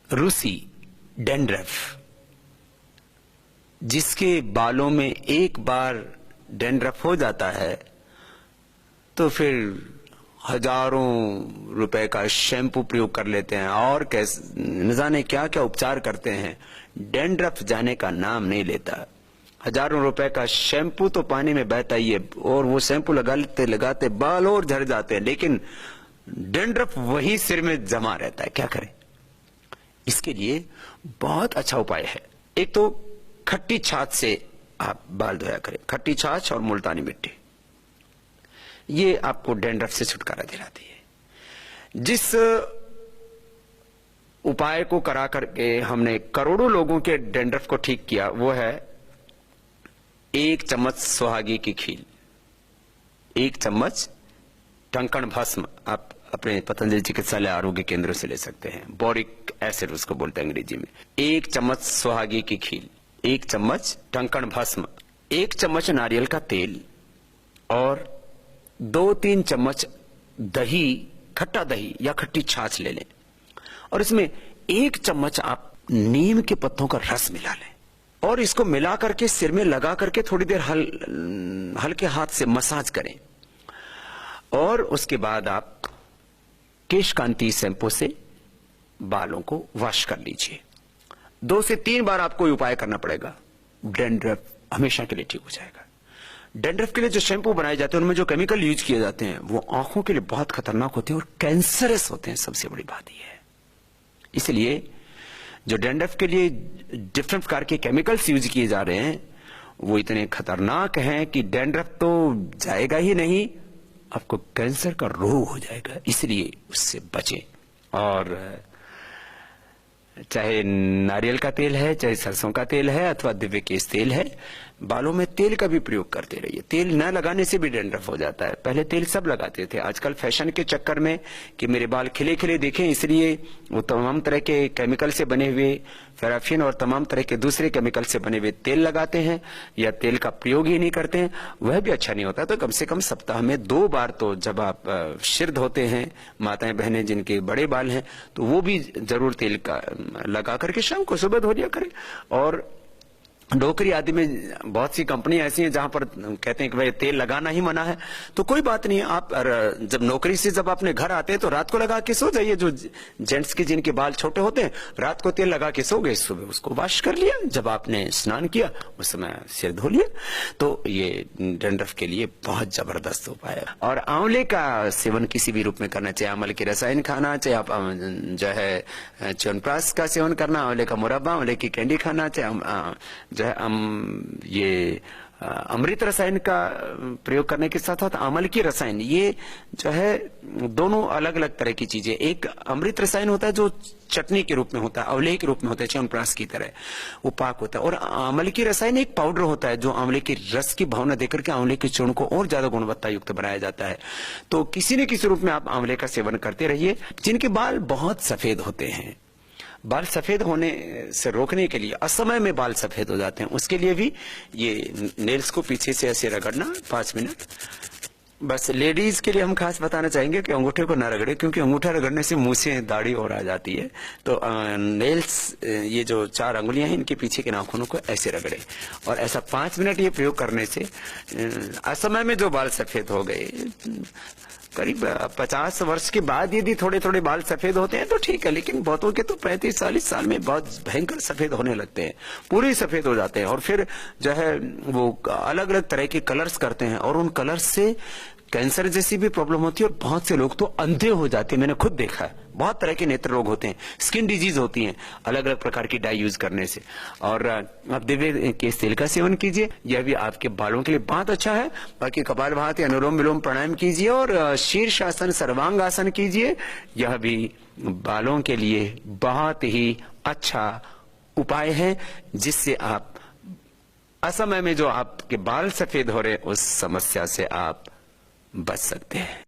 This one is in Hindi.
रूसी डैंड्रफ, जिसके बालों में एक बार डैंड्रफ हो जाता है तो फिर हजारों रुपए का शैम्पू प्रयोग कर लेते हैं और कैसे न जाने क्या क्या उपचार करते हैं, डैंड्रफ जाने का नाम नहीं लेता। हजारों रुपए का शैम्पू तो पानी में बहता ही है और वो शैम्पू लगाते लगाते बाल और झड़ जाते हैं, लेकिन डैंड्रफ वही सिर में जमा रहता है। क्या करें? इसके लिए बहुत अच्छा उपाय है। एक तो खट्टी छाछ से आप बाल धोया करें। खट्टी छाछ और मुल्तानी मिट्टी, ये आपको डैंड्रफ से छुटकारा दिलाती है। जिस उपाय को करा करके हमने करोड़ों लोगों के डैंड्रफ को ठीक किया, वो है 1 चम्मच सुहागी की खील, 1 चम्मच टंकण भस्म। आप अपने पतंजलि चिकित्सालय आरोग्य केंद्र से ले सकते हैं, बोरिक एसिड उसको बोलते हैं अंग्रेजी में। 1 चम्मच सुहागी की खील, 1 चम्मच टंकण भस्म, 1 चम्मच नारियल का तेल और 2-3 चम्मच दही, खट्टा दही या खट्टी छाछ ले लें और इसमें 1 चम्मच आप नीम के पत्तों का रस मिला लें और इसको मिला करके सिर में लगा करके थोड़ी देर हल्के हाथ से मसाज करें और उसके बाद आप केश कांति शैम्पू से बालों को वॉश कर लीजिए। 2 से 3 बार आपको उपाय करना पड़ेगा, डैंड्रफ हमेशा के लिए ठीक हो जाएगा। डैंड्रफ के लिए जो शैम्पू बनाए जाते हैं उनमें जो केमिकल यूज किए जाते हैं वो आंखों के लिए बहुत खतरनाक होते हैं और कैंसरस होते हैं। सबसे बड़ी बात यह है, इसलिए जो डैंड्रफ के लिए डिफरेंट प्रकार के केमिकल्स यूज किए जा रहे हैं वो इतने खतरनाक हैं कि डैंड्रफ तो जाएगा ही नहीं, आपको कैंसर का रोग हो जाएगा। इसलिए उससे बचें। और चाहे नारियल का तेल है, चाहे सरसों का तेल है अथवा दिव्य केश तेल है, बालों में तेल का भी प्रयोग करते रहिए। तेल न लगाने से भी डैंड्रफ हो जाता है। पहले तेल सब लगाते थे, आजकल फैशन के चक्कर में कि मेरे बाल खिले खिले दिखें इसलिए वो तमाम तरह के केमिकल से बने हुए पैराफिन और तमाम तरह के दूसरे केमिकल से बने हुए तेल लगाते हैं या तेल का प्रयोग ही नहीं करते हैं, वह भी अच्छा नहीं होता। तो कम से कम सप्ताह में 2 बार तो जब आप सिर धोते हैं, माताएं बहनें जिनके बड़े बाल हैं, तो वो भी जरूर तेल का लगा करके शाम को सुबह धो लिया करें। और नौकरी आदि में बहुत सी कंपनियां ऐसी हैं जहां पर कहते हैं कि भाई तेल लगाना ही मना है, तो कोई बात नहीं। आप जब नौकरी से जब अपने घर आते हैं तो रात को लगा के सो जाइए। जो जेंट्स के जिनके बाल छोटे होते हैं रात को तेल लगा के सो गए, सुबह उसको वॉश कर लिया, जब आपने स्नान किया उस समय सिर धो लिया। तो ये डैंड्रफ के लिए बहुत जबरदस्त उपाय है। और आंवले का सेवन किसी भी रूप में करना चाहिए। आंवले के रसायन खाना, चाहे आप जो है च्यवनप्राश का सेवन करना, आंवले का मुरब्बा, आंवले की कैंडी खाना, चाहे जो है ये अमृत रसायन का प्रयोग करने के साथ साथ अमल की रसायन, ये जो है दोनों अलग अलग तरह की चीजें। एक अमृत रसायन होता है जो चटनी के रूप में होता है, अवलेह के रूप में होता है, च्यवनप्राश की तरह वो पाक होता है। और आंवले की रसायन एक पाउडर होता है जो आंवले के रस की भावना देकर के आंवले के चूर्ण को और ज्यादा गुणवत्ता युक्त बनाया जाता है। तो किसी न किसी रूप में आप आंवले का सेवन करते रहिए। जिनके बाल बहुत सफेद होते हैं, बाल सफेद होने से रोकने के लिए, असमय में बाल सफेद हो जाते हैं, उसके लिए भी ये नेल्स को पीछे से ऐसे रगड़ना 5 मिनट। बस लेडीज के लिए हम खास बताना चाहेंगे कि अंगूठे को ना रगड़े, क्योंकि अंगूठा रगड़ने से मुंह से दाढ़ी और आ जाती है। तो नेल्स, ये जो 4 अंगुलियां हैं, इनके पीछे के नाखूनों को ऐसे रगड़े और ऐसा 5 मिनट ये प्रयोग करने से असमय में जो बाल सफेद हो गए, करीब 50 वर्ष के बाद यदि थोड़े थोड़े बाल सफेद होते हैं तो ठीक है, लेकिन बहुतों के तो 35-40 साल में बहुत भयंकर सफेद होने लगते हैं, पूरे सफेद हो जाते हैं। और फिर जो है वो अलग अलग तरह के कलर्स करते हैं और उन कलर्स से कैंसर जैसी भी प्रॉब्लम होती है और बहुत से लोग तो अंधे हो जाते हैं। मैंने खुद देखा है, बहुत तरह के नेत्र रोग होते हैं, स्किन डिजीज होती हैं अलग अलग प्रकार की डाई यूज करने से। और आप दिव्य केश तेल का सेवन कीजिए, यह भी आपके बालों के लिए बहुत अच्छा है। बाकी कपालभाति, अनुलोम विलोम प्राणायाम कीजिए और शीर्षासन, सर्वांग आसन कीजिए, यह भी बालों के लिए बहुत ही अच्छा उपाय है, जिससे आप असमय में जो आपके बाल सफेद हो रहे उस समस्या से आप बच सकते हैं।